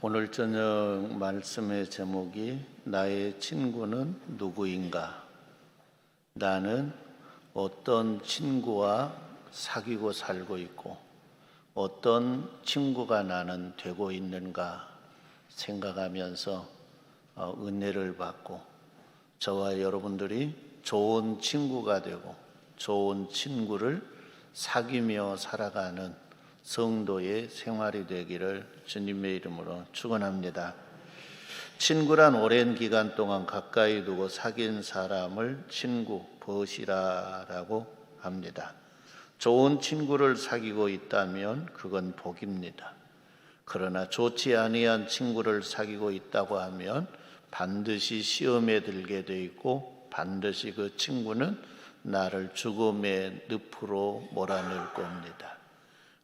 오늘 저녁 말씀의 제목이 나의 친구는 누구인가? 나는 어떤 친구와 사귀고 살고 있고 어떤 친구가 나는 되고 있는가 생각하면서 은혜를 받고 저와 여러분들이 좋은 친구가 되고 좋은 친구를 사귀며 살아가는 성도의 생활이 되기를 주님의 이름으로 축원합니다. 친구란 오랜 기간 동안 가까이 두고 사귄 사람을 친구, 벗이라고 합니다. 좋은 친구를 사귀고 있다면 그건 복입니다. 그러나 좋지 아니한 친구를 사귀고 있다고 하면 반드시 시험에 들게 돼 있고 반드시 그 친구는 나를 죽음의 늪으로 몰아넣을 겁니다.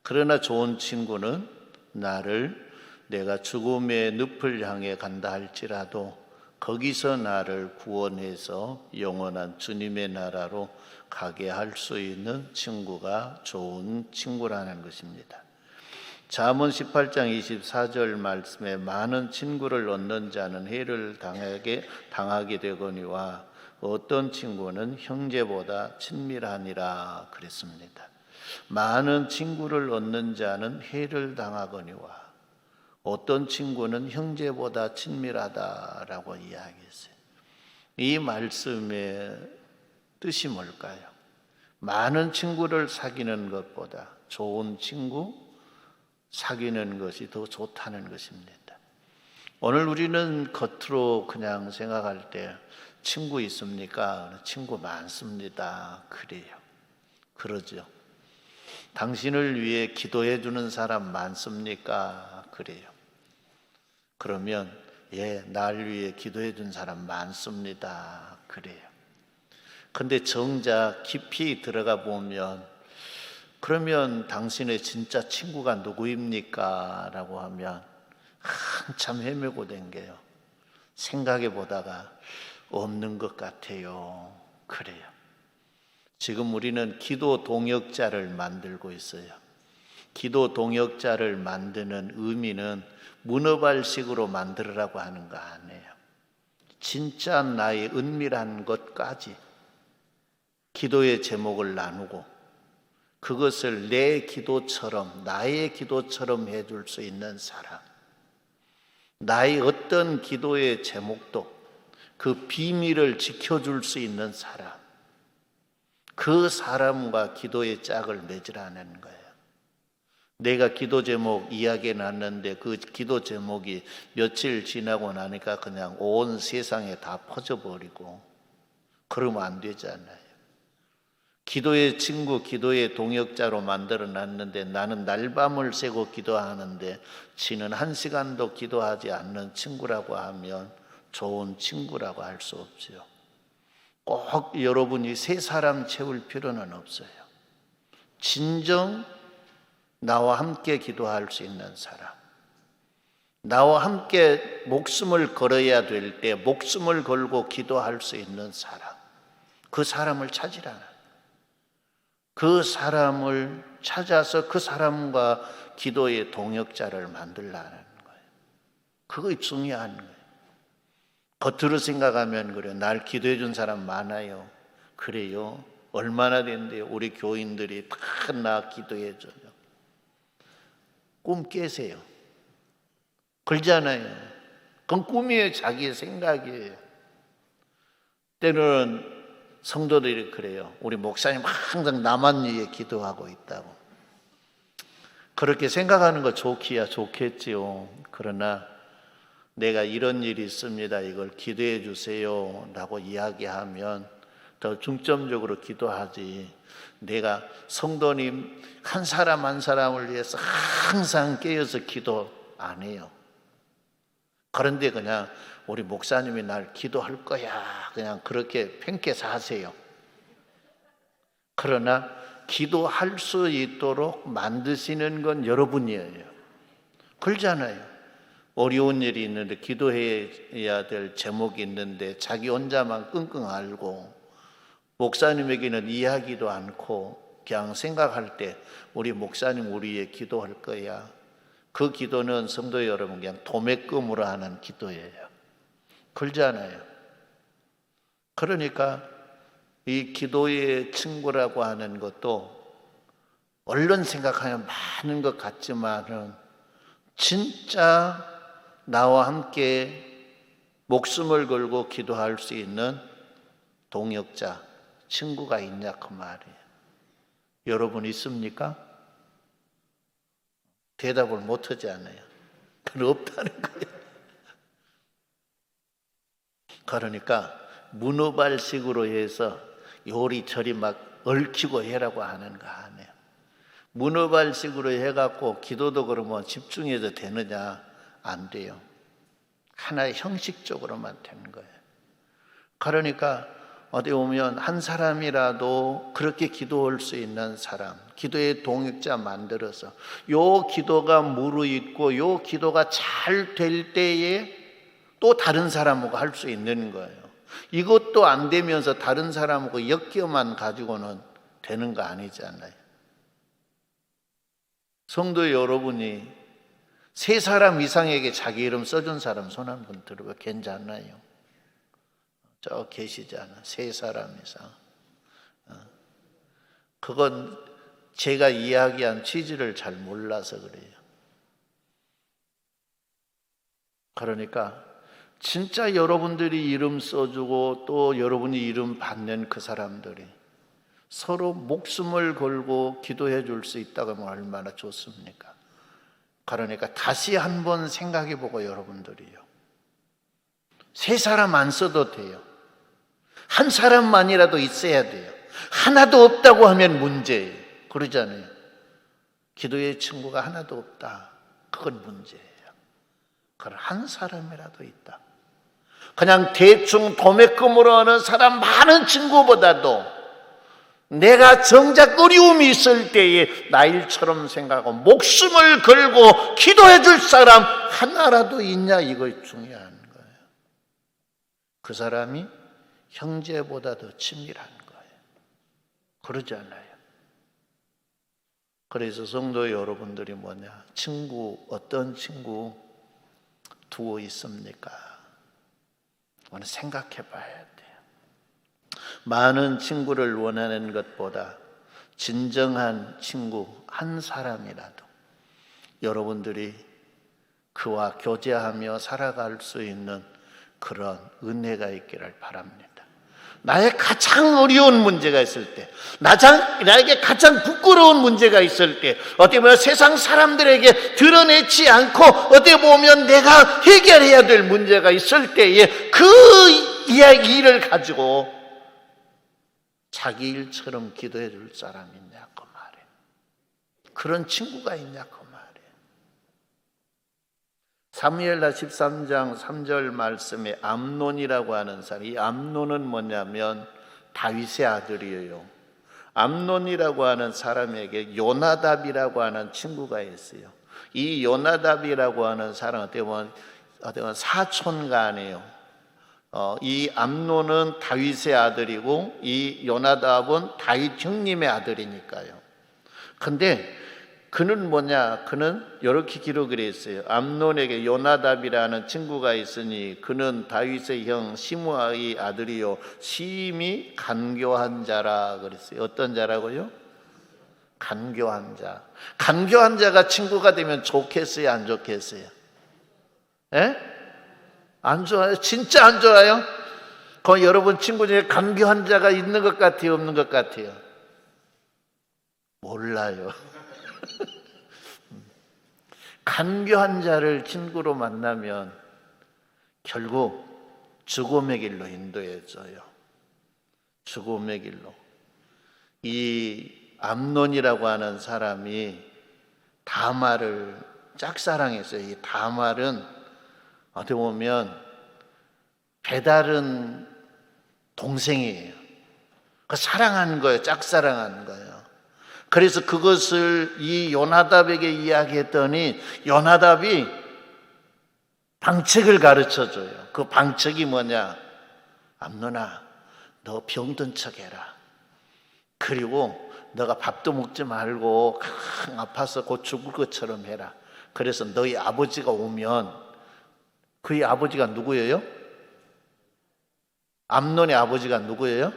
그러나 좋은 친구는 나를 내가 죽음의 늪을 향해 간다 할지라도 거기서 나를 구원해서 영원한 주님의 나라로 가게 할 수 있는 친구가 좋은 친구라는 것입니다. 잠언 18장 24절 말씀에 많은 친구를 얻는 자는 해를 당하게 되거니와 어떤 친구는 형제보다 친밀하니라 그랬습니다. 많은 친구를 얻는 자는 해를 당하거니와 어떤 친구는 형제보다 친밀하다라고 이야기했어요. 이 말씀의 뜻이 뭘까요? 많은 친구를 사귀는 것보다 좋은 친구 사귀는 것이 더 좋다는 것입니다. 오늘 우리는 겉으로 그냥 생각할 때 친구 있습니까? 친구 많습니다. 그래요. 그러죠. 당신을 위해 기도해 주는 사람 많습니까? 그래요. 그러면 날 위해 기도해 준 사람 많습니다. 그래요. 근데 정작 깊이 들어가 보면 그러면 당신의 진짜 친구가 누구입니까? 라고 하면 한참 헤매고 댕겨요. 생각해 보다가 없는 것 같아요. 그래요. 지금 우리는 기도 동역자를 만들고 있어요. 기도 동역자를 만드는 의미는 문어발식으로 만들으라고 하는 거 아니에요. 진짜 나의 은밀한 것까지 기도의 제목을 나누고 그것을 내 기도처럼 나의 기도처럼 해줄 수 있는 사람, 나의 어떤 기도의 제목도 그 비밀을 지켜줄 수 있는 사람, 그 사람과 기도의 짝을 맺으라는 거예요. 내가 기도 제목 이야기해 놨는데 그 기도 제목이 며칠 지나고 나니까 그냥 온 세상에 다 퍼져버리고 그러면 안 되잖아요. 기도의 친구, 기도의 동역자로 만들어 놨는데 나는 날밤을 새고 기도하는데 지는 한 시간도 기도하지 않는 친구라고 하면 좋은 친구라고 할 수 없죠. 꼭 여러분이 세 사람 채울 필요는 없어요. 진정 나와 함께 기도할 수 있는 사람, 나와 함께 목숨을 걸어야 될 때 목숨을 걸고 기도할 수 있는 사람, 그 사람을 찾으라는, 그 사람을 찾아서 그 사람과 기도의 동역자를 만들라는 거예요. 그거 중요한 거예요. 겉으로 생각하면 그래요. 날 기도해 준 사람 많아요. 그래요. 얼마나 된대요. 우리 교인들이 다 나 기도해 줘요. 꿈 깨세요. 그러잖아요. 그건 꿈이에요. 자기의 생각이에요. 때로는 성도들이 그래요. 우리 목사님 항상 나만 위해 기도하고 있다고. 그렇게 생각하는 거 좋기야 좋겠지요. 그러나 내가 이런 일이 있습니다. 이걸 기도해 주세요 라고 이야기하면 더 중점적으로 기도하지. 내가 성도님 한 사람 한 사람을 위해서 항상 깨어서 기도 안 해요. 그런데 그냥 우리 목사님이 날 기도할 거야 그냥 그렇게 팽개서 하세요. 그러나 기도할 수 있도록 만드시는 건 여러분이에요. 그러잖아요. 어려운 일이 있는데 기도해야 될 제목이 있는데 자기 혼자만 끙끙 앓고 목사님에게는 이야기도 않고 그냥 생각할 때 우리 목사님 우리 위해 기도할 거야. 그 기도는 성도 여러분 그냥 도매금으로 하는 기도예요. 그렇잖아요. 그러니까 이 기도의 친구라고 하는 것도 얼른 생각하면 많은 것 같지만은 진짜 나와 함께 목숨을 걸고 기도할 수 있는 동역자, 친구가 있냐 그 말이에요. 여러분 있습니까? 대답을 못하지 않아요. 그건 없다는 거예요. 그러니까 문어발식으로 해서 요리저리 막 얽히고 해라고 하는 거 아니에요. 문어발식으로 해갖고 기도도 그러면 집중해서 되느냐? 안 돼요. 하나의 형식적으로만 되는 거예요. 그러니까 어디 보면 한 사람이라도 그렇게 기도할 수 있는 사람, 기도의 동역자 만들어서 요 기도가 무르익고 요 기도가 잘 될 때에 또 다른 사람하고 할 수 있는 거예요. 이것도 안 되면서 다른 사람하고 엮여만 가지고는 되는 거 아니잖아요. 성도 여러분이 세 사람 이상에게 자기 이름 써준 사람 손 한 번 들어봐. 괜찮나요? 저 계시잖아. 세 사람 이상. 그건 제가 이야기한 취지를 잘 몰라서 그래요. 그러니까 진짜 여러분들이 이름 써주고 또 여러분이 이름 받는 그 사람들이 서로 목숨을 걸고 기도해 줄 수 있다고 하면 얼마나 좋습니까? 그러니까 다시 한번 생각해 보고 여러분들이요. 세 사람 안 써도 돼요. 한 사람만이라도 있어야 돼요. 하나도 없다고 하면 문제예요. 그러잖아요. 기도의 친구가 하나도 없다. 그건 문제예요. 그럼 한 사람이라도 있다. 그냥 대충 도매금으로 하는 사람 많은 친구보다도 내가 정작 어려움이 있을 때에 나일처럼 생각하고 목숨을 걸고 기도해 줄 사람 하나라도 있냐, 이거 중요한 거예요. 그 사람이 형제보다 더 친밀한 거예요. 그러잖아요. 그래서 성도 여러분들이 친구, 어떤 친구 두고 있습니까? 오늘 생각해 봐야 돼요. 많은 친구를 원하는 것보다 진정한 친구 한 사람이라도 여러분들이 그와 교제하며 살아갈 수 있는 그런 은혜가 있기를 바랍니다. 나의 가장 어려운 문제가 있을 때, 나에게 가장 부끄러운 문제가 있을 때, 어떻게 보면 세상 사람들에게 드러내지 않고 어떻게 보면 내가 해결해야 될 문제가 있을 때에 그 이야기를 가지고 자기 일처럼 기도해 줄 사람이 있냐 그 말이에요. 그런 친구가 있냐 그 말이에요. 사무엘하 13장 3절 말씀에 암논이라고 하는 사람, 이 암논은 뭐냐면 다윗의 아들이에요. 암논이라고 하는 사람에게 요나답이라고 하는 친구가 있어요. 이 요나답이라고 하는 사람은 어떻게 보면 사촌간이에요. 이 암논은 다윗의 아들이고 이 요나답은 다윗 형님의 아들이니까요. 근데 그는 그는 이렇게 기록을 했어요. 암논에게 요나답이라는 친구가 있으니 그는 다윗의 형 시므아의 아들이요 심히 간교한 자라 그랬어요. 어떤 자라고요? 간교한 자. 간교한 자가 친구가 되면 좋겠어요, 안 좋겠어요? 예? 안 좋아요? 진짜 안 좋아요? 그럼 여러분 친구 중에 간교한 자가 있는 것 같아요, 없는 것 같아요? 몰라요. 간교한 자를 친구로 만나면 결국 죽음의 길로 인도해줘요. 죽음의 길로. 이 암논이라고 하는 사람이 다말을 짝사랑했어요. 이 다말은 어떻게 보면 배다른 동생이에요. 그 사랑하는 거예요. 짝사랑하는 거예요. 그래서 그것을 이 요나답에게 이야기했더니 요나답이 방책을 가르쳐줘요. 그 방책이 뭐냐? 암논아, 너 병든 척해라. 그리고 너가 밥도 먹지 말고 아파서 곧 죽을 것처럼 해라. 그래서 너희 아버지가 오면, 그의 아버지가 누구예요? 암논의 아버지가 누구예요?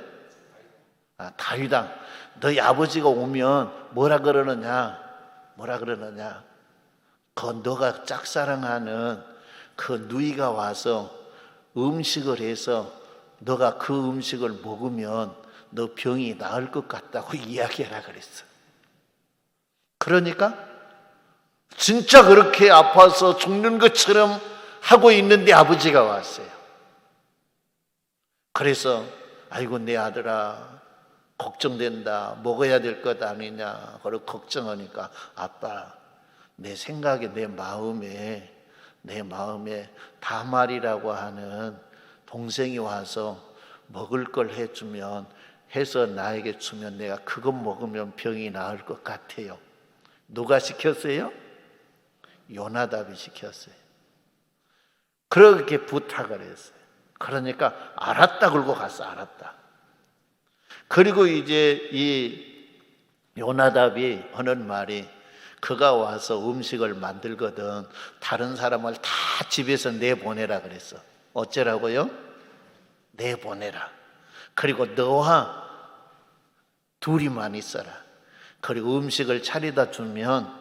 다윗왕. 너희 아버지가 오면 뭐라 그러느냐? 그 너가 짝사랑하는 그 누이가 와서 음식을 해서 너가 그 음식을 먹으면 너 병이 나을 것 같다고 이야기하라 그랬어. 그러니까 진짜 그렇게 아파서 죽는 것처럼 하고 있는데 아버지가 왔어요. 그래서 아이고 내 아들아 걱정된다. 먹어야 될 것 아니냐. 그러고 걱정하니까 아빠 내 생각에 내 마음에 다말이라고 하는 동생이 와서 먹을 걸 해서 나에게 주면 내가 그것 먹으면 병이 나을 것 같아요. 누가 시켰어요? 요나답이 시켰어요. 그렇게 부탁을 했어요. 그러니까 알았다 그러고 갔어. 알았다. 그리고 이제 이 요나답이 하는 말이 그가 와서 음식을 만들거든 다른 사람을 다 집에서 내보내라 그랬어. 어쩌라고요? 내보내라. 그리고 너와 둘이만 있어라. 그리고 음식을 차리다 주면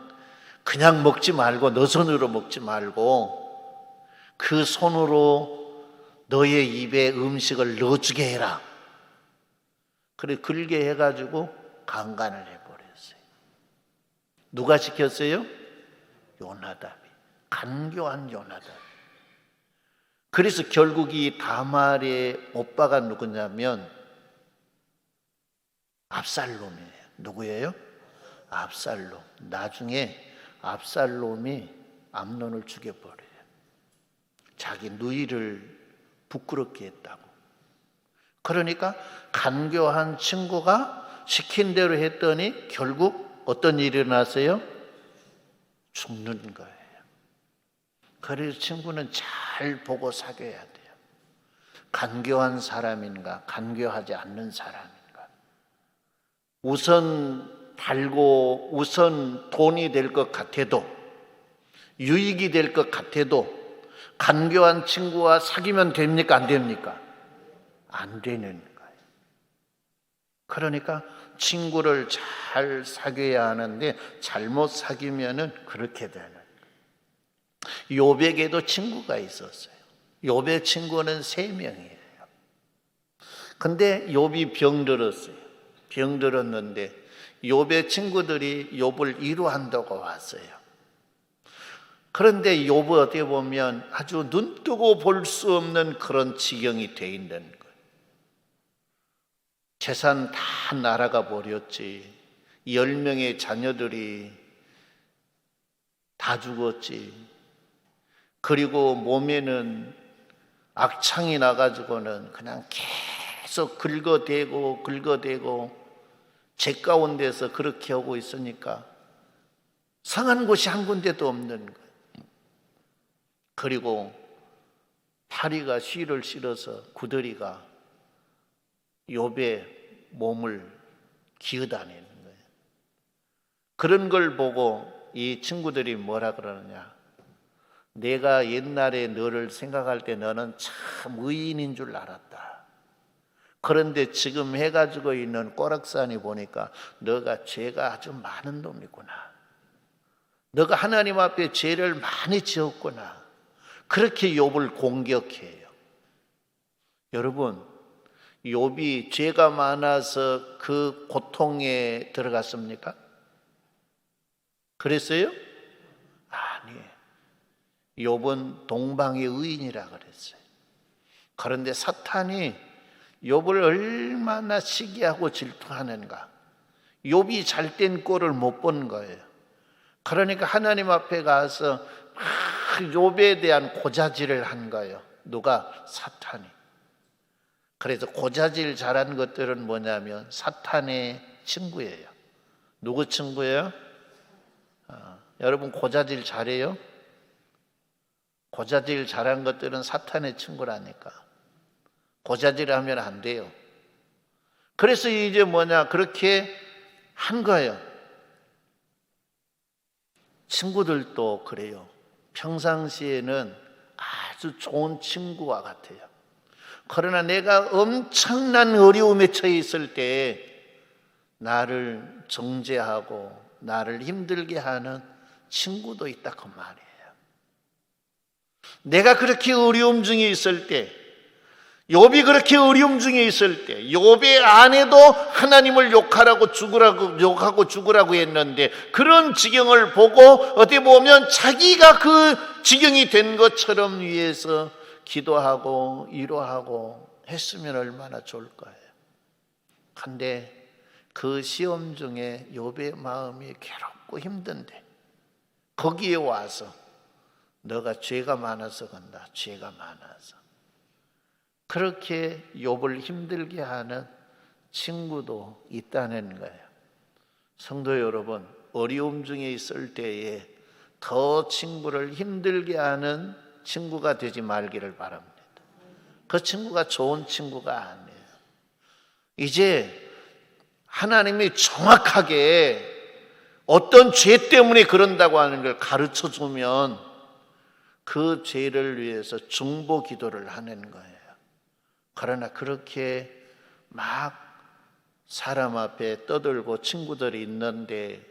그냥 먹지 말고 너 손으로 먹지 말고 그 손으로 너의 입에 음식을 넣어주게 해라. 그래 그렇게 해가지고 강간을 해버렸어요. 누가 시켰어요? 요나답이. 간교한 요나답이. 그래서 결국 이 다말의 오빠가 누구냐면 압살롬이에요. 누구예요? 압살롬. 나중에 압살롬이 암논을 죽여버려요. 자기 누이를 부끄럽게 했다고. 그러니까 간교한 친구가 시킨 대로 했더니 결국 어떤 일이 일어났어요? 죽는 거예요. 그래서 친구는 잘 보고 사귀어야 돼요. 간교한 사람인가 간교하지 않는 사람인가. 우선 달고 우선 돈이 될 것 같아도 유익이 될 것 같아도 간교한 친구와 사귀면 됩니까? 안 됩니까? 안 되는 거예요. 그러니까 친구를 잘 사귀어야 하는데 잘못 사귀면은 그렇게 되는 거예요. 욥에게도 친구가 있었어요. 욥의 친구는 3명이에요. 근데 욥이 병들었어요. 병들었는데 욥의 친구들이 욥을 위로한다고 왔어요. 그런데 욥은 어떻게 보면 아주 눈뜨고 볼 수 없는 그런 지경이 돼 있는 거예요. 재산 다 날아가 버렸지. 10명의 자녀들이 다 죽었지. 그리고 몸에는 악창이 나가지고는 그냥 계속 긁어대고 제 가운데서 그렇게 하고 있으니까 상한 곳이 한 군데도 없는 거예요. 그리고 파리가 씨를 실어서 구더리가 욥의 몸을 기어다니는 거예요. 그런 걸 보고 이 친구들이 뭐라 그러느냐. 내가 옛날에 너를 생각할 때 너는 참 의인인 줄 알았다. 그런데 지금 해가지고 있는 꼬락산이 보니까 너가 죄가 아주 많은 놈이구나. 너가 하나님 앞에 죄를 많이 지었구나. 그렇게 욥을 공격해요. 여러분, 욥이 죄가 많아서 그 고통에 들어갔습니까? 그랬어요? 아니에요. 욥은 동방의 의인이라 그랬어요. 그런데 사탄이 욥을 얼마나 시기하고 질투하는가. 욥이 잘된 꼴을 못 본 거예요. 그러니까 하나님 앞에 가서 욥에 대한 고자질을 한 거예요. 누가? 사탄이. 그래서 고자질 잘한 것들은 뭐냐면 사탄의 친구예요. 누구 친구예요? 여러분 고자질 잘해요? 고자질 잘한 것들은 사탄의 친구라니까. 고자질 하면 안 돼요. 그래서 이제 그렇게 한 거예요. 친구들도 그래요. 평상시에는 아주 좋은 친구와 같아요. 그러나 내가 엄청난 어려움에 처해 있을 때 나를 정죄하고 나를 힘들게 하는 친구도 있다 그 말이에요. 내가 그렇게 어려움 중에 있을 때, 욥이 그렇게 어려움 중에 있을 때, 욥의 아내도 하나님을 욕하고 죽으라고 했는데 그런 지경을 보고 어떻게 보면 자기가 그 지경이 된 것처럼 위해서 기도하고 위로하고 했으면 얼마나 좋을 거예요. 근데 그 시험 중에 욥의 마음이 괴롭고 힘든데 거기에 와서 너가 죄가 많아서 간다. 죄가 많아서. 그렇게 욥을 힘들게 하는 친구도 있다는 거예요. 성도 여러분, 어려움 중에 있을 때에 더 친구를 힘들게 하는 친구가 되지 말기를 바랍니다. 그 친구가 좋은 친구가 아니에요. 이제 하나님이 정확하게 어떤 죄 때문에 그런다고 하는 걸 가르쳐 주면 그 죄를 위해서 중보 기도를 하는 거예요. 그러나 그렇게 막 사람 앞에 떠들고 친구들이 있는데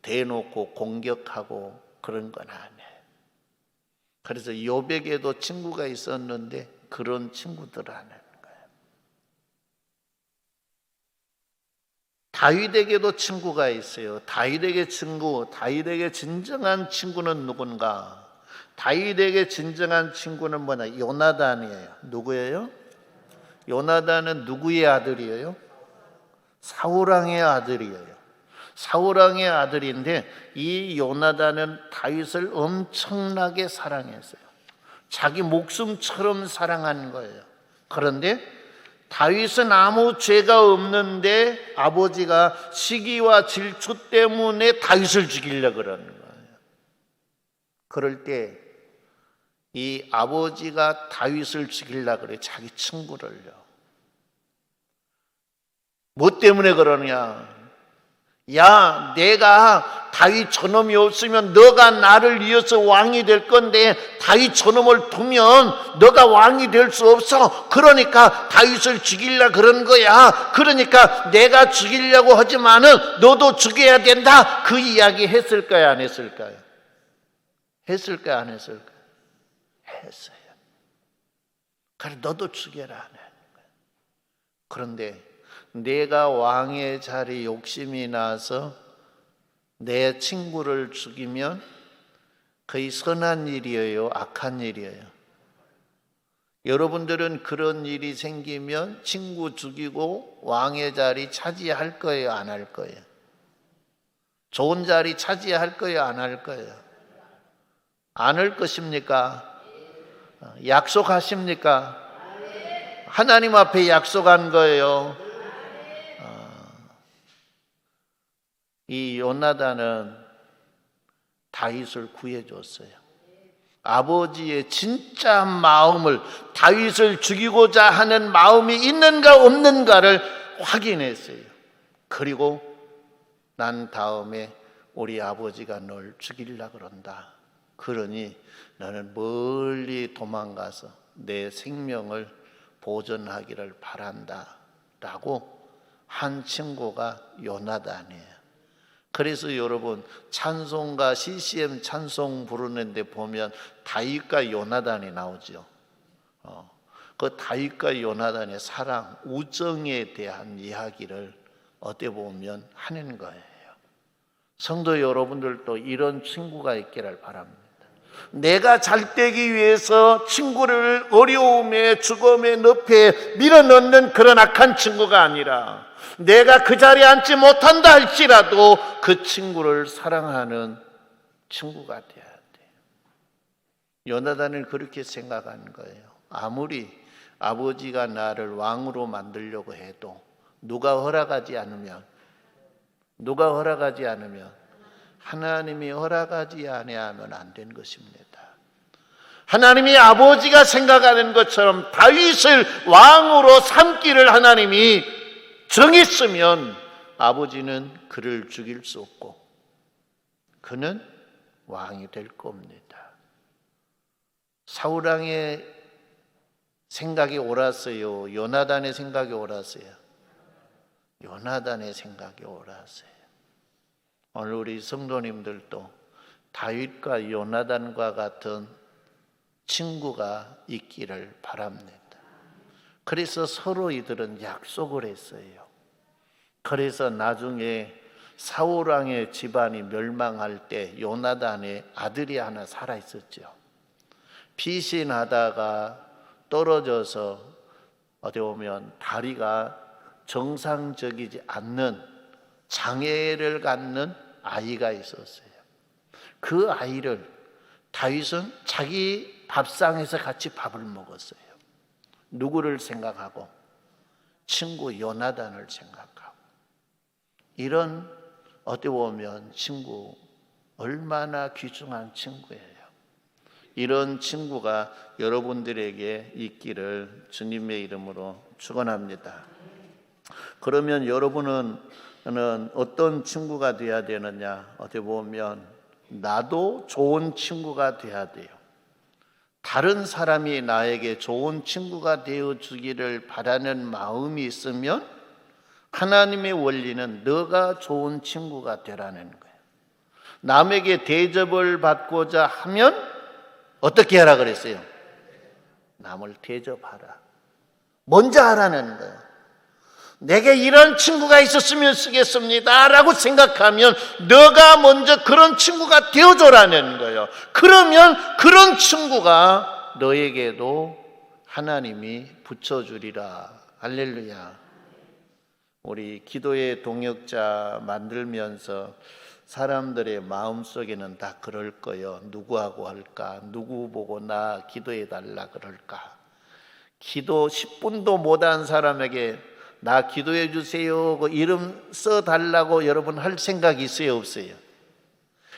대놓고 공격하고 그런 건 아니에요. 그래서 욥에게도 친구가 있었는데 그런 친구들 하는 거예요. 다윗에게도 친구가 있어요. 다윗에게 진정한 친구는 누군가? 다윗에게 진정한 친구는 뭐냐? 요나단이에요. 누구예요? 요나단은 누구의 아들이에요? 사울왕의 아들이에요. 사울왕의 아들인데 이 요나단은 다윗을 엄청나게 사랑했어요. 자기 목숨처럼 사랑한 거예요. 그런데 다윗은 아무 죄가 없는데 아버지가 시기와 질투 때문에 다윗을 죽이려고 그러는 거예요. 그럴 때 이 아버지가 다윗을 죽이려고 그래요. 자기 친구를요. 뭐 때문에 그러냐? 야, 내가 다윗 저놈이 없으면 너가 나를 이어서 왕이 될 건데 다윗 저놈을 두면 너가 왕이 될 수 없어. 그러니까 다윗을 죽이려고 그런 거야. 그러니까 내가 죽이려고 하지만은 너도 죽여야 된다. 그 이야기 했을까요? 안 했을까요? 했을까요? 안 했을까요? 했어요. 그래 너도 죽여라 하는 거예요. 그런데 내가 왕의 자리 욕심이 나서 내 친구를 죽이면 거의 선한 일이에요? 악한 일이에요? 여러분들은 그런 일이 생기면 친구 죽이고 왕의 자리 차지할 거예요? 안 할 거예요? 좋은 자리 차지할 거예요? 안 할 거예요? 안 할 것입니까? 약속하십니까? 하나님 앞에 약속한 거예요. 이 요나단은 다윗을 구해줬어요. 아버지의 진짜 마음을, 다윗을 죽이고자 하는 마음이 있는가 없는가를 확인했어요. 그리고 난 다음에 우리 아버지가 널 죽이려고 그런다. 그러니 너는 멀리 도망가서 내 생명을 보존하기를 바란다 라고 한 친구가 요나단이에요. 그래서 여러분 찬송가 CCM 찬송 부르는데 보면 다윗과 요나단이 나오죠. 그 다윗과 요나단의 사랑, 우정에 대한 이야기를 어떻게 보면 하는 거예요. 성도 여러분들도 이런 친구가 있기를 바랍니다. 내가 잘되기 위해서 친구를 어려움에 죽음의 늪에 밀어넣는 그런 악한 친구가 아니라 내가 그 자리에 앉지 못한다 할지라도 그 친구를 사랑하는 친구가 돼야 돼요. 요나단은 그렇게 생각하는 거예요. 아무리 아버지가 나를 왕으로 만들려고 해도 누가 허락하지 않으면 하나님이 허락하지 아니하면 안 된 것입니다. 하나님이 아버지가 생각하는 것처럼 다윗을 왕으로 삼기를 하나님이 정했으면 아버지는 그를 죽일 수 없고 그는 왕이 될 겁니다. 사울 왕의 생각이 옳았어요? 요나단의 생각이 옳았어요? 요나단의 생각이 옳았어요. 오늘 우리 성도님들도 다윗과 요나단과 같은 친구가 있기를 바랍니다. 그래서 서로 이들은 약속을 했어요. 그래서 나중에 사울 왕의 집안이 멸망할 때 요나단의 아들이 하나 살아 있었죠. 피신하다가 떨어져서 어디 보면 다리가 정상적이지 않는 장애를 갖는 아이가 있었어요. 그 아이를 다윗은 자기 밥상에서 같이 밥을 먹었어요. 누구를 생각하고? 친구 요나단을 생각하고. 이런 어떻게 보면 친구 얼마나 귀중한 친구예요. 이런 친구가 여러분들에게 있기를 주님의 이름으로 축원합니다. 그러면 여러분은 어떤 친구가 되어야 되느냐? 어떻게 보면 나도 좋은 친구가 되어야 돼요. 다른 사람이 나에게 좋은 친구가 되어 주기를 바라는 마음이 있으면 하나님의 원리는 너가 좋은 친구가 되라는 거예요. 남에게 대접을 받고자 하면 어떻게 하라 그랬어요? 남을 대접하라. 먼저 하라는 거예요. 내게 이런 친구가 있었으면 쓰겠습니다 라고 생각하면 너가 먼저 그런 친구가 되어줘라는 거예요. 그러면 그런 친구가 너에게도 하나님이 붙여주리라. 할렐루야. 우리 기도의 동역자 만들면서 사람들의 마음속에는 다 그럴 거예요. 누구하고 할까? 누구 보고 나 기도해달라 그럴까? 기도 10분도 못한 사람에게 나 기도해 주세요 이름 써달라고 여러분 할 생각이 있어요? 없어요?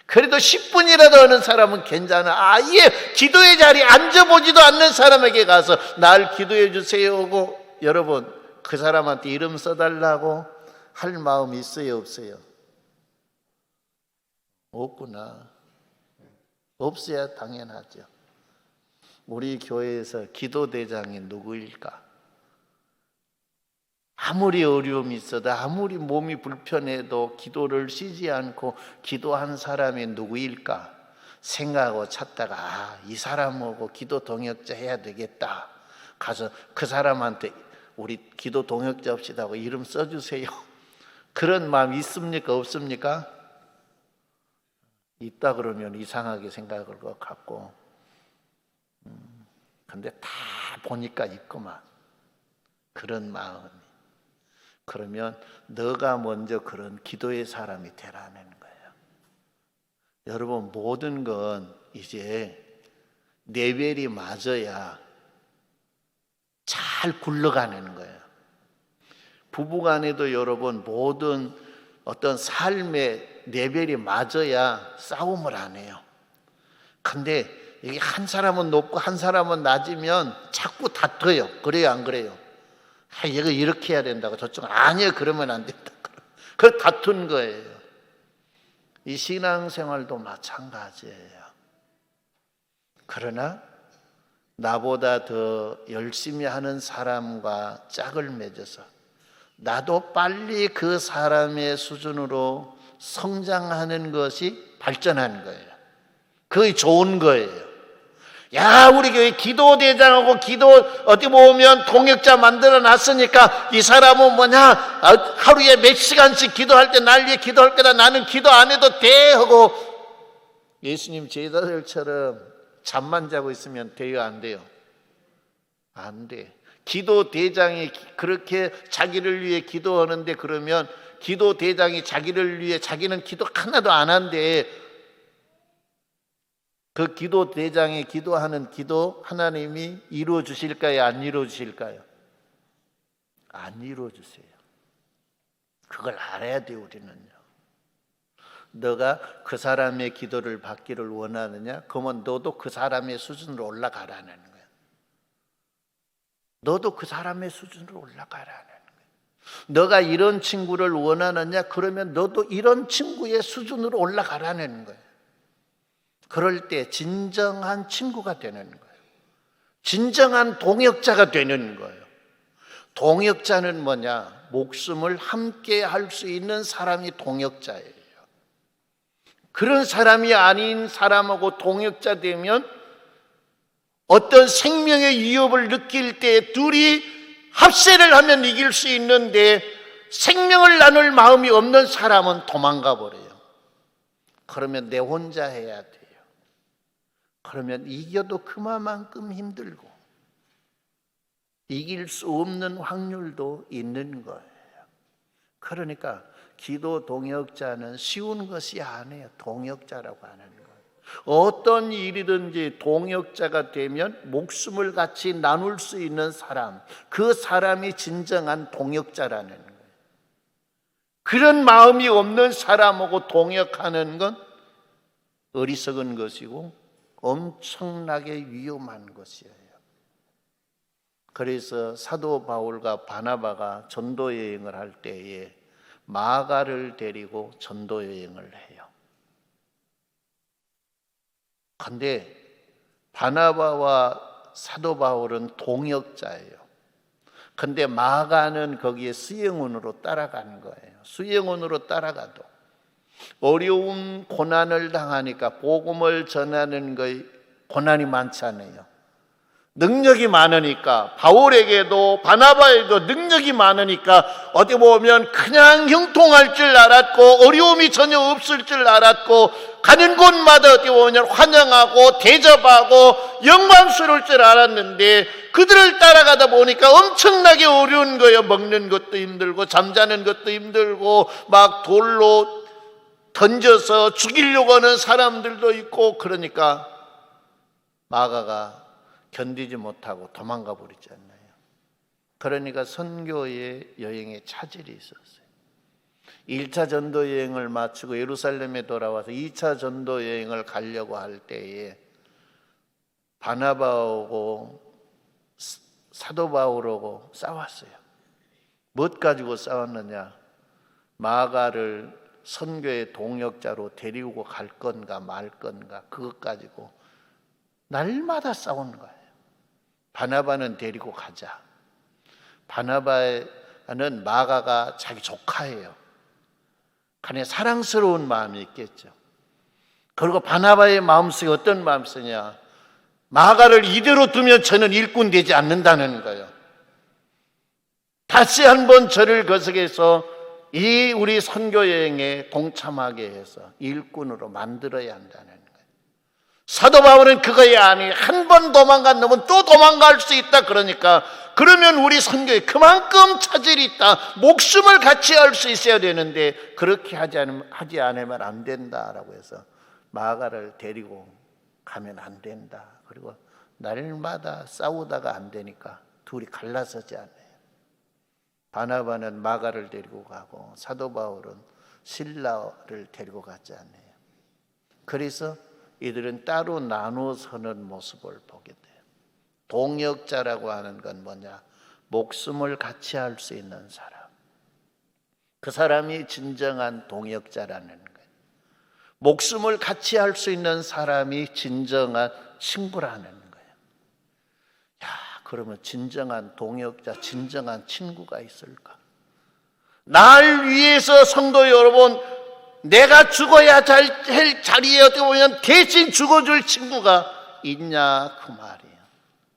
그래도 10분이라도 하는 사람은 괜찮아. 아예 기도의 자리에 앉아보지도 않는 사람에게 가서 날 기도해 주세요 하고 여러분 그 사람한테 이름 써달라고 할 마음이 있어요? 없어요? 없구나. 없어야 당연하죠. 우리 교회에서 기도대장이 누구일까? 아무리 어려움이 있어도 아무리 몸이 불편해도 기도를 쉬지 않고 기도한 사람이 누구일까 생각하고 찾다가 이 사람하고 기도 동역자 해야 되겠다. 가서 그 사람한테 우리 기도 동역자 합시다 하고 이름 써주세요. 그런 마음 있습니까? 없습니까? 있다 그러면 이상하게 생각할 것 같고 근데 다 보니까 있구만. 그런 마음이. 그러면 너가 먼저 그런 기도의 사람이 되라는 거예요. 여러분 모든 건 이제 레벨이 맞아야 잘 굴러가는 거예요. 부부간에도 여러분 모든 어떤 삶의 레벨이 맞아야 싸움을 안 해요. 근데 이게 한 사람은 높고 한 사람은 낮으면 자꾸 다퉈요. 그래요 안 그래요? 얘가 이렇게 해야 된다고 저쪽은 아니에요 그러면 안 된다. 그걸 다툰 거예요. 이 신앙생활도 마찬가지예요. 그러나 나보다 더 열심히 하는 사람과 짝을 맺어서 나도 빨리 그 사람의 수준으로 성장하는 것이 발전하는 거예요. 그게 좋은 거예요. 야, 우리 교회 기도대장하고 기도 어디 보면 동역자 만들어 놨으니까 이 사람은 뭐냐 하루에 몇 시간씩 기도할 때 날 위해 기도할 거다. 나는 기도 안 해도 돼 하고 예수님 제자들처럼 잠만 자고 있으면 돼요 안 돼요? 안 돼. 기도대장이 그렇게 자기를 위해 기도하는데 그러면 기도대장이 자기를 위해 자기는 기도 하나도 안 한대. 그 기도대장이 기도하는 기도 하나님이 이루어 주실까요? 안 이루어 주실까요? 안 이루어 주세요. 그걸 알아야 돼요 우리는요. 너가 그 사람의 기도를 받기를 원하느냐? 그러면 너도 그 사람의 수준으로 올라가라는 거예요. 너도 그 사람의 수준으로 올라가라는 거예요. 너가 이런 친구를 원하느냐? 그러면 너도 이런 친구의 수준으로 올라가라는 거예요. 그럴 때 진정한 친구가 되는 거예요. 진정한 동역자가 되는 거예요. 동역자는 뭐냐? 목숨을 함께 할 수 있는 사람이 동역자예요. 그런 사람이 아닌 사람하고 동역자 되면 어떤 생명의 위협을 느낄 때 둘이 합세를 하면 이길 수 있는데 생명을 나눌 마음이 없는 사람은 도망가 버려요. 그러면 내 혼자 해야 돼요. 그러면 이겨도 그만큼 힘들고 이길 수 없는 확률도 있는 거예요. 그러니까 기도 동역자는 쉬운 것이 아니에요. 동역자라고 하는 거예요. 어떤 일이든지 동역자가 되면 목숨을 같이 나눌 수 있는 사람, 그 사람이 진정한 동역자라는 거예요. 그런 마음이 없는 사람하고 동역하는 건 어리석은 것이고 엄청나게 위험한 것이에요. 그래서 사도 바울과 바나바가 전도 여행을 할 때에 마가를 데리고 전도 여행을 해요. 그런데 바나바와 사도 바울은 동역자예요. 그런데 마가는 거기에 수행원으로 따라가는 거예요. 수행원으로 따라가도 어려운 고난을 당하니까 복음을 전하는 거에 고난이 많잖아요. 능력이 많으니까 바울에게도 바나바에도 능력이 많으니까 어디 보면 그냥 형통할 줄 알았고 어려움이 전혀 없을 줄 알았고 가는 곳마다 어디 보면 환영하고 대접하고 영광스러울 줄 알았는데 그들을 따라가다 보니까 엄청나게 어려운 거예요. 먹는 것도 힘들고 잠자는 것도 힘들고 막 돌로 던져서 죽이려고 하는 사람들도 있고 그러니까 마가가 견디지 못하고 도망가 버리지 않나요? 그러니까 선교의 여행에 차질이 있었어요. 1차 전도 여행을 마치고 예루살렘에 돌아와서 2차 전도 여행을 가려고 할 때에 바나바하고 사도 바울하고 싸웠어요. 뭘 가지고 싸웠느냐? 마가를 선교의 동역자로 데리고 갈 건가 말 건가 그것 가지고 날마다 싸우는 거예요. 바나바는 데리고 가자. 바나바는 마가가 자기 조카예요. 간에 사랑스러운 마음이 있겠죠. 그리고 바나바의 마음속에 어떤 마음이 있으냐? 마가를 이대로 두면 저는 일꾼 되지 않는다는 거예요. 다시 한번 저를 거석해서 이 우리 선교 여행에 동참하게 해서 일꾼으로 만들어야 한다는 거예요. 사도 바울은 그거에 아니 한 번 도망간 놈은 또 도망갈 수 있다 그러니까 그러면 우리 선교에 그만큼 차질이 있다. 목숨을 같이 할 수 있어야 되는데 그렇게 하지 않으면 안 된다라고 해서 마가를 데리고 가면 안 된다. 그리고 날마다 싸우다가 안 되니까 둘이 갈라서지 않아요. 바나바는 마가를 데리고 가고 사도 바울은 실라를 데리고 가지 않아요. 그래서 이들은 따로 나누어 서는 모습을 보게 돼요. 동역자라고 하는 건 뭐냐? 목숨을 같이 할 수 있는 사람. 그 사람이 진정한 동역자라는 거예요. 목숨을 같이 할 수 있는 사람이 진정한 친구라는 거예요. 야, 그러면 진정한 동역자, 진정한 친구가 있을까? 날 위해서 성도 여러분, 내가 죽어야 할 자리에 어떻게 보면 대신 죽어줄 친구가 있냐 그 말이에요.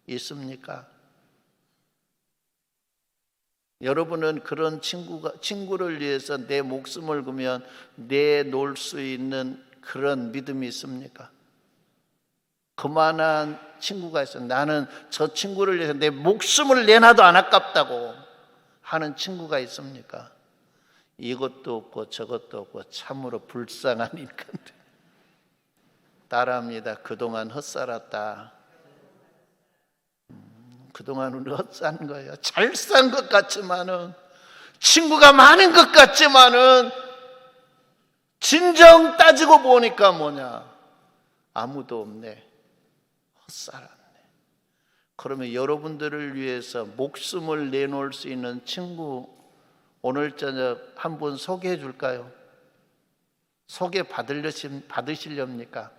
있습니까? 여러분은 그런 친구를 위해서 내 목숨을 걸면 내놓을 수 있는 그런 믿음이 있습니까? 그만한 친구가 있어. 나는 저 친구를 위해서 내 목숨을 내놔도 안 아깝다고 하는 친구가 있습니까? 이것도 없고 저것도 없고 참으로 불쌍한 인간들. 따라합니다. 그동안 헛살았다. 그동안 우리 헛산 거예요. 잘 산 것 같지만은 친구가 많은 것 같지만은 진정 따지고 보니까 뭐냐? 아무도 없네. 헛살았네. 그러면 여러분들을 위해서 목숨을 내놓을 수 있는 친구 오늘 저녁 한 분 소개해 줄까요? 소개 받으시렵니까?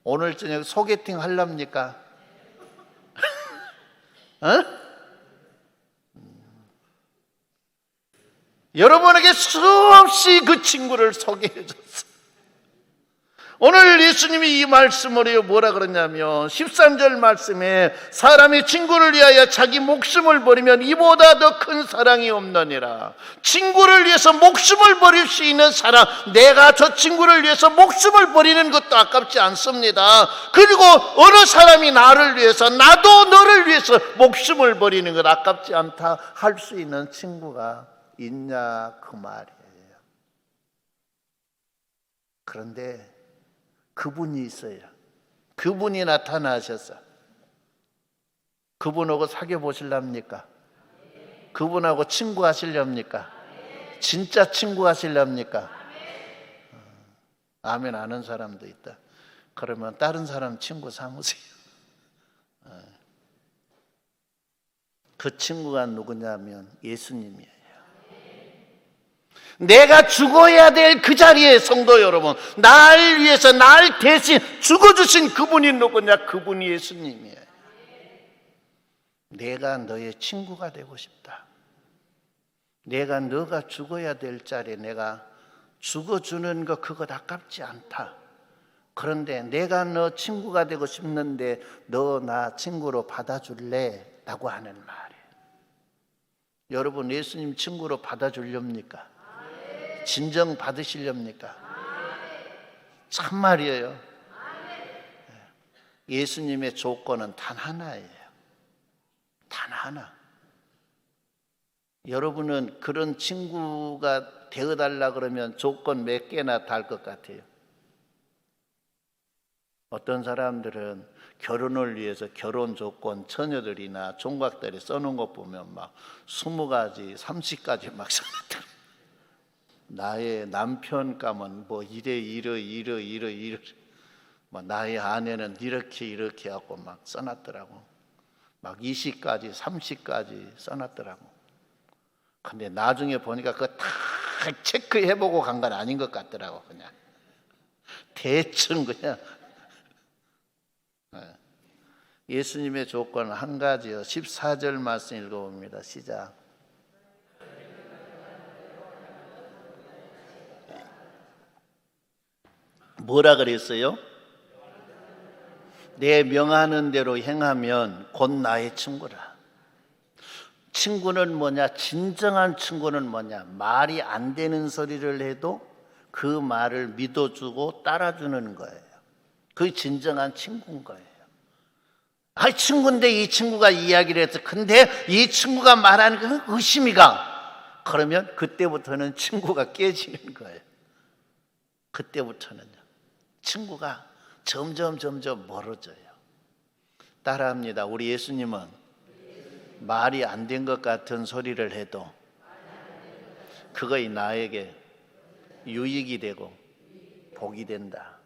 오늘 저녁 소개팅 하렵니까? 어? 여러분에게 수없이 그 친구를 소개해 줬어. 오늘 예수님이 이 말씀으로 뭐라 그러냐면 13절 말씀에 사람이 친구를 위하여 자기 목숨을 버리면 이보다 더 큰 사랑이 없느니라. 친구를 위해서 목숨을 버릴 수 있는 사랑, 내가 저 친구를 위해서 목숨을 버리는 것도 아깝지 않습니다. 그리고 어느 사람이 나를 위해서, 나도 너를 위해서 목숨을 버리는 것 아깝지 않다 할 수 있는 친구가 있냐 그 말이에요. 그런데 그분이 있어요. 그분이 나타나셔서 그분하고 사귀어 보실랍니까? 그분하고 친구 하시렵니까? 진짜 친구 하시렵니까? 아멘 아는 사람도 있다. 그러면 다른 사람 친구 삼으세요. 그 친구가 누구냐면 예수님이에요. 내가 죽어야 될 그 자리에 성도 여러분, 날 위해서 날 대신 죽어주신 그분이 누구냐? 그분이 예수님이에요. 내가 너의 친구가 되고 싶다. 내가 너가 죽어야 될 자리에 내가 죽어주는 거 그것 아깝지 않다. 그런데 내가 너 친구가 되고 싶는데 너 나 친구로 받아줄래? 라고 하는 말이에요. 여러분 예수님 친구로 받아주렵니까? 진정 받으시렵니까? 참말이에요. 예수님의 조건은 단 하나예요. 단 하나. 여러분은 그런 친구가 되어달라 그러면 조건 몇 개나 달 것 같아요. 어떤 사람들은 결혼을 위해서 결혼 조건 처녀들이나 총각들이 써놓은 것 보면 막 20가지, 30가지 막 써놨다. 나의 남편 가면 뭐 이래 뭐 나의 아내는 이렇게 하고 막 써놨더라고. 막 20가지 30가지 써놨더라고. 근데 나중에 보니까 그거 다 체크해보고 간 건 아닌 것 같더라고. 그냥 대충 그냥. 예수님의 조건은 한 가지요. 14절 말씀 읽어봅니다. 시작. 뭐라 그랬어요? 내 명하는 대로 행하면 곧 나의 친구라. 친구는 뭐냐? 진정한 친구는 뭐냐? 말이 안 되는 소리를 해도 그 말을 믿어주고 따라주는 거예요. 그게 진정한 친구인 거예요. 아, 친구인데 이 친구가 이야기를 해서 근데 이 친구가 말하는 건 의심이 가. 그러면 그때부터는 친구가 깨지는 거예요. 그때부터는요. 친구가 점점 멀어져요. 따라합니다. 우리 예수님은 말이 안 된 것 같은 소리를 해도 그것이 나에게 유익이 되고 복이 된다.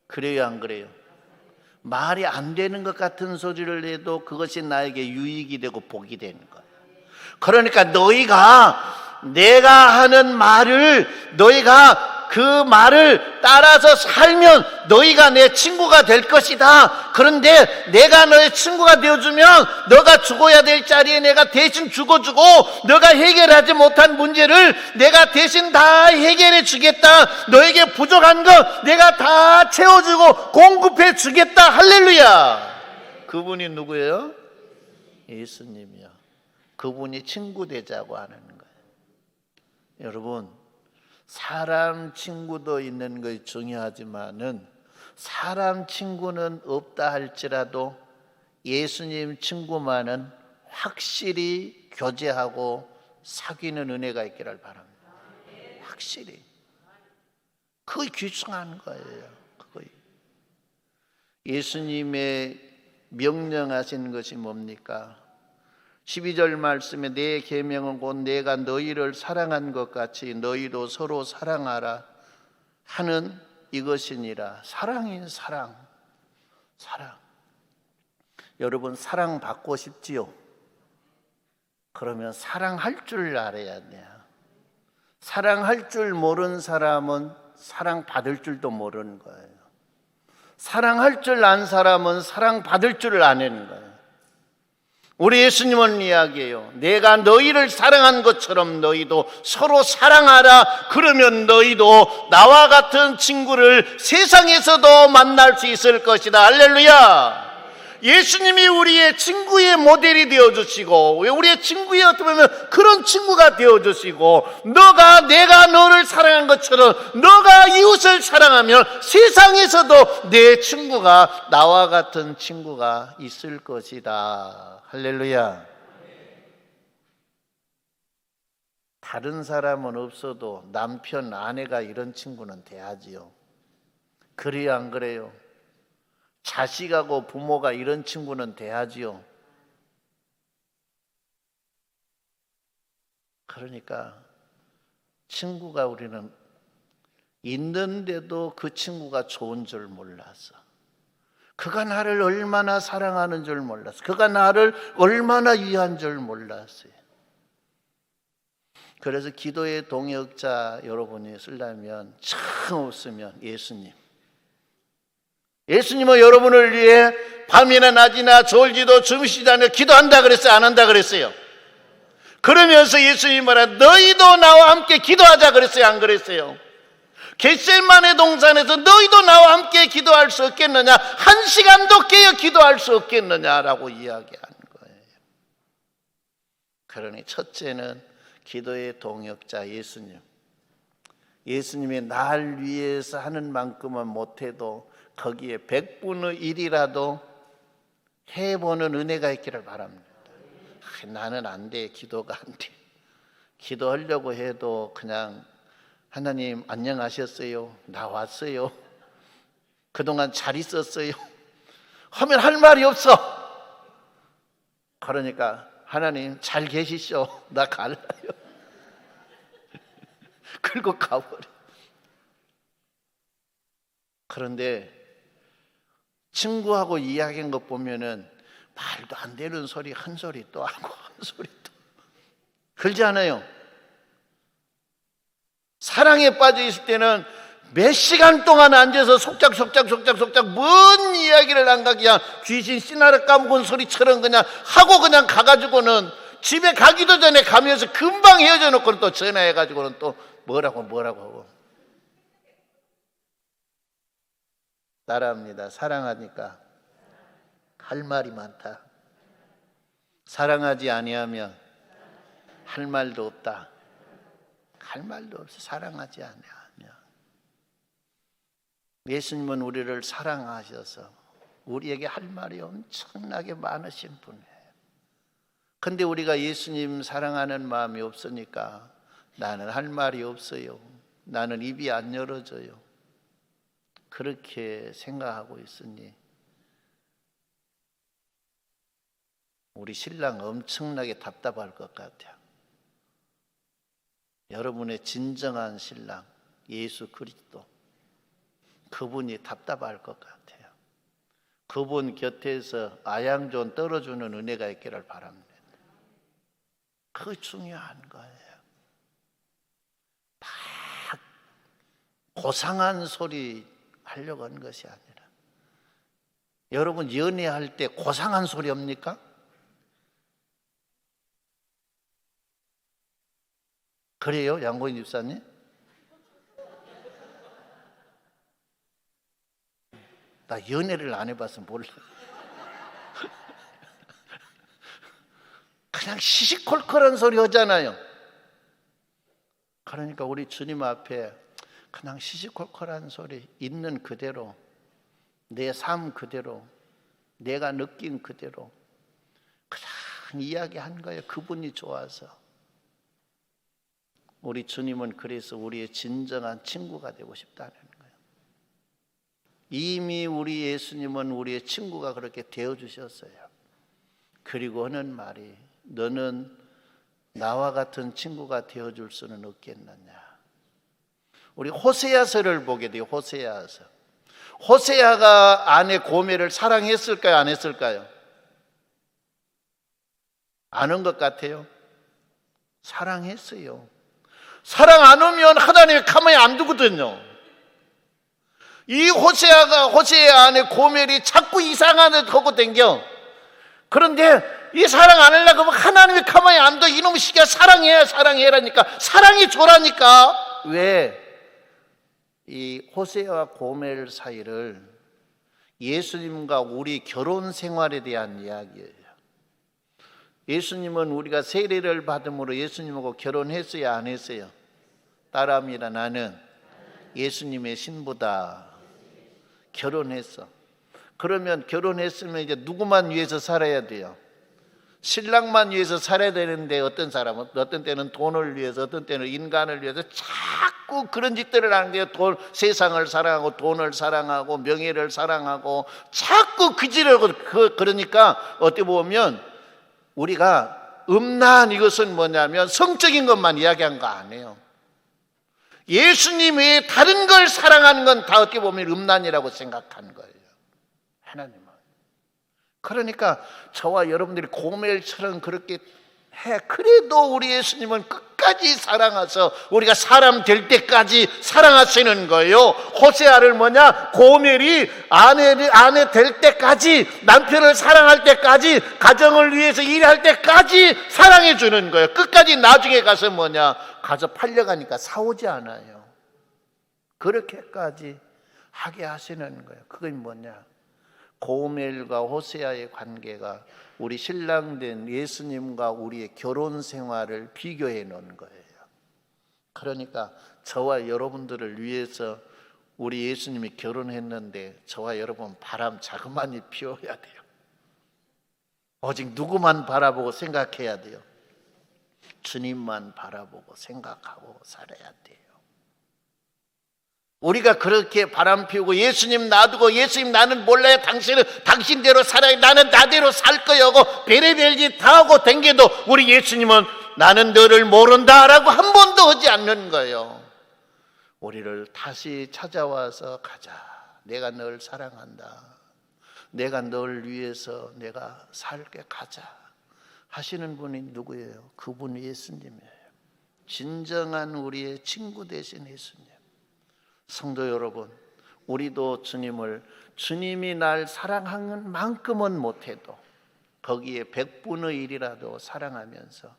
그래요, 안 그래요? 말이 안 되는 것 같은 소리를 해도 그것이 나에게 유익이 되고 복이 되는 거예요. 그러니까 너희가 내가 하는 말을 너희가 그 말을 따라서 살면 너희가 내 친구가 될 것이다. 그런데 내가 너의 친구가 되어주면 너가 죽어야 될 자리에 내가 대신 죽어주고 너가 해결하지 못한 문제를 내가 대신 다 해결해 주겠다. 너에게 부족한 거 내가 다 채워주고 공급해 주겠다. 할렐루야. 그분이 누구예요? 예수님이요. 그분이 친구 되자고 하는 거예요. 여러분, 사람 친구도 있는 것이 중요하지만은 사람 친구는 없다 할지라도 예수님 친구만은 확실히 교제하고 사귀는 은혜가 있기를 바랍니다. 확실히. 그게 귀중한 거예요. 그게. 예수님의 명령하신 것이 뭡니까? 12절 말씀에 내 계명은 곧 내가 너희를 사랑한 것 같이 너희도 서로 사랑하라 하는 이것이니라. 사랑인 사랑. 사랑. 여러분 사랑받고 싶지요? 그러면 사랑할 줄 알아야 돼요. 사랑할 줄 모르는 사람은 사랑받을 줄도 모르는 거예요. 사랑할 줄 안 사람은 사랑받을 줄을 아는 거예요. 우리 예수님은 이야기해요. 내가 너희를 사랑한 것처럼 너희도 서로 사랑하라. 그러면 너희도 나와 같은 친구를 세상에서도 만날 수 있을 것이다. 할렐루야. 예수님이 우리의 친구의 모델이 되어주시고, 우리의 친구의 어떻게 보면 그런 친구가 되어주시고, 내가 너를 사랑한 것처럼 너가 이웃을 사랑하면 세상에서도 내 친구가, 나와 같은 친구가 있을 것이다. 할렐루야. 다른 사람은 없어도 남편, 아내가 이런 친구는 돼야지요. 그래요, 안 그래요? 자식하고 부모가 이런 친구는 돼야지요. 그러니까 친구가 우리는 있는데도 그 친구가 좋은 줄 몰랐어. 그가 나를 얼마나 사랑하는 줄 몰랐어. 그가 나를 얼마나 위한 줄 몰랐어요. 그래서 기도의 동역자 여러분이 쓰려면 참 없으면 예수님은 여러분을 위해 밤이나 낮이나 졸지도 주무시지 않으며 기도한다 그랬어요? 안 한다 그랬어요? 그러면서 예수님이 말하 너희도 나와 함께 기도하자 그랬어요? 안 그랬어요? 겟세마네 동산에서 너희도 나와 함께 기도할 수 없겠느냐? 한 시간도 깨어 기도할 수 없겠느냐라고 이야기하는 거예요. 그러니 첫째는 기도의 동역자 예수님이 날 위해서 하는 만큼은 못해도 거기에 100분의 1이라도 해보는 은혜가 있기를 바랍니다. 나는 안 돼. 기도가 안 돼. 기도하려고 해도 그냥 하나님 안녕하셨어요? 나 왔어요. 그동안 잘 있었어요? 하면 할 말이 없어. 그러니까 하나님 잘 계시죠? 나 갈라요. 그리고 가버려. 그런데 친구하고 이야기한 것 보면은 말도 안 되는 소리 한 소리 또 하고 한 소리 또 그러지 않아요? 사랑에 빠져 있을 때는 몇 시간 동안 앉아서 속작 뭔 이야기를 안 가 그냥 귀신 씨나를 까먹은 소리처럼 그냥 하고 그냥 가가지고는 집에 가기도 전에 가면서 금방 헤어져 놓고는 또 전화해가지고는 또 뭐라고 하고 따라합니다. 사랑하니까 할 말이 많다. 사랑하지 아니하면 할 말도 없다. 할 말도 없어. 사랑하지 아니하면. 예수님은 우리를 사랑하셔서 우리에게 할 말이 엄청나게 많으신 분이에요. 근데 우리가 예수님 사랑하는 마음이 없으니까 나는 할 말이 없어요. 나는 입이 안 열어져요. 그렇게 생각하고 있으니 우리 신랑 엄청나게 답답할 것 같아요. 여러분의 진정한 신랑 예수 그리스도 그분이 답답할 것 같아요. 그분 곁에서 아양존 떨어주는 은혜가 있기를 바랍니다. 그게 중요한 거예요. 다 고상한 소리 하려고 하는 것이 아니라 여러분 연애할 때 고상한 소리 없습니까? 그래요? 양고인 집사님? 나 연애를 안 해봐서 몰라. 그냥 시시콜콜한 소리 하잖아요. 그러니까 우리 주님 앞에 그냥 시시콜콜한 소리 있는 그대로 내 삶 그대로 내가 느낀 그대로 그냥 이야기한 거예요. 그분이 좋아서. 우리 주님은 그래서 우리의 진정한 친구가 되고 싶다는 거예요. 이미 우리 예수님은 우리의 친구가 그렇게 되어주셨어요. 그리고 하는 말이 너는 나와 같은 친구가 되어줄 수는 없겠느냐. 우리 호세아서를 보게 돼요. 호세아서. 호세아가 아내 고멜을 사랑했을까요? 안 했을까요? 아는 것 같아요. 사랑했어요. 사랑 안 오면 하나님이 가만히 안 두거든요. 이 호세의 아내 고멜이 자꾸 이상한 듯 하고 댕겨. 그런데 이 사랑 안 하려고 하면 하나님이 가만히 안 둬. 이놈의 시기야, 사랑해라니까. 사랑이 줘라니까. 왜? 이 호세와 고멜 사이를 예수님과 우리 결혼 생활에 대한 이야기예요. 예수님은 우리가 세례를 받음으로 예수님하고 결혼했어요, 안 했어요? 따라합니다. 나는 예수님의 신부다. 결혼했어. 그러면 결혼했으면 이제 누구만 위해서 살아야 돼요? 신랑만 위해서 살아야 되는데 어떤 사람은 어떤 때는 돈을 위해서, 어떤 때는 인간을 위해서 자꾸 그런 짓들을 하는 거예요. 세상을 사랑하고 돈을 사랑하고 명예를 사랑하고 자꾸 그 짓을 하고 그러니까 어떻게 보면 우리가 음란, 이것은 뭐냐면 성적인 것만 이야기한 거 아니에요. 예수님 외에 다른 걸 사랑하는 건 다 어떻게 보면 음란이라고 생각하는 거예요. 하나님은. 그러니까 저와 여러분들이 고멜처럼 그렇게 해. 그래도 우리 예수님은 끝까지 사랑하셔서 우리가 사람 될 때까지 사랑하시는 거예요. 호세아를 뭐냐? 고멜이 아내 될 때까지, 남편을 사랑할 때까지, 가정을 위해서 일할 때까지 사랑해 주는 거예요. 끝까지. 나중에 가서 뭐냐? 가서 팔려가니까 사오지 않아요. 그렇게까지 하게 하시는 거예요. 그게 뭐냐? 고멜과 호세아의 관계가 우리 신랑된 예수님과 우리의 결혼 생활을 비교해 놓은 거예요. 그러니까 저와 여러분들을 위해서 우리 예수님이 결혼했는데 저와 여러분 바람 자그마니 피워야 돼요. 오직 누구만 바라보고 생각해야 돼요? 주님만 바라보고 생각하고 살아야 돼요. 우리가 그렇게 바람 피우고 예수님 놔두고 예수님 나는 몰라요, 당신은 당신대로 살아요, 나는 나대로 살 거예요 하고 별의별 짓 다 하고 댕겨도 우리 예수님은 나는 너를 모른다라고 한 번도 하지 않는 거예요. 우리를 다시 찾아와서 가자, 내가 널 사랑한다, 내가 널 위해서 내가 살게, 가자 하시는 분이 누구예요? 그분이 예수님이에요. 진정한 우리의 친구 되신 예수님. 성도 여러분, 우리도 주님이 날 사랑하는 만큼은 못해도 거기에 100분의 1이라도 사랑하면서,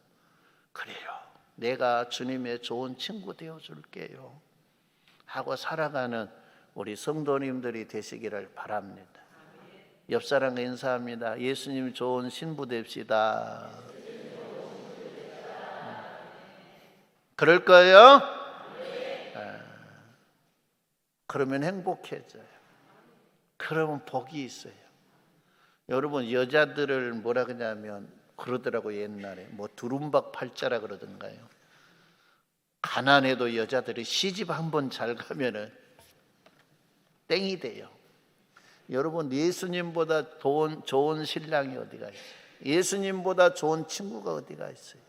그래요, 내가 주님의 좋은 친구 되어줄게요 하고 살아가는 우리 성도님들이 되시기를 바랍니다. 옆 사람과 인사합니다. 예수님 좋은 신부 됩시다. 그럴 거예요? 그러면 행복해져요. 그러면 복이 있어요. 여러분, 여자들을 뭐라 그러냐면 그러더라고요. 옛날에 뭐 두rum박 팔자라 그러던가요. 가난해도 여자들이 시집 한 번 잘 가면은 땡이 돼요. 여러분, 예수님보다 좋은 신랑이 어디가 있어요? 예수님보다 좋은 친구가 어디가 있어요?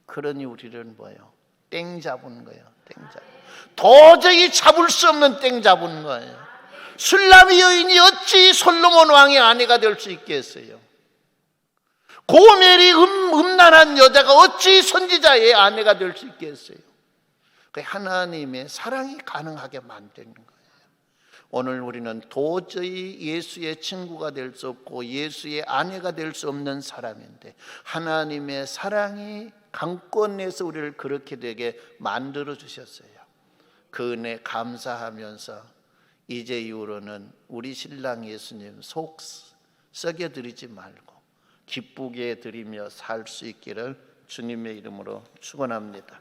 그러니 우리는 뭐예요? 땡 잡은 거예요. 땡 잡은. 도저히 잡을 수 없는 땡 잡은 거예요. 술람이 여인이 어찌 솔로몬 왕의 아내가 될 수 있겠어요? 고멜이 음란한 여자가 어찌 선지자의 아내가 될 수 있겠어요? 하나님의 사랑이 가능하게 만드는 거예요. 오늘 우리는 도저히 예수의 친구가 될 수 없고 예수의 아내가 될 수 없는 사람인데 하나님의 사랑이 강권에서 우리를 그렇게 되게 만들어 주셨어요. 그 은혜 감사하면서 이제 이후로는 우리 신랑 예수님 속 썩여 드리지 말고 기쁘게 드리며 살 수 있기를 주님의 이름으로 축원합니다.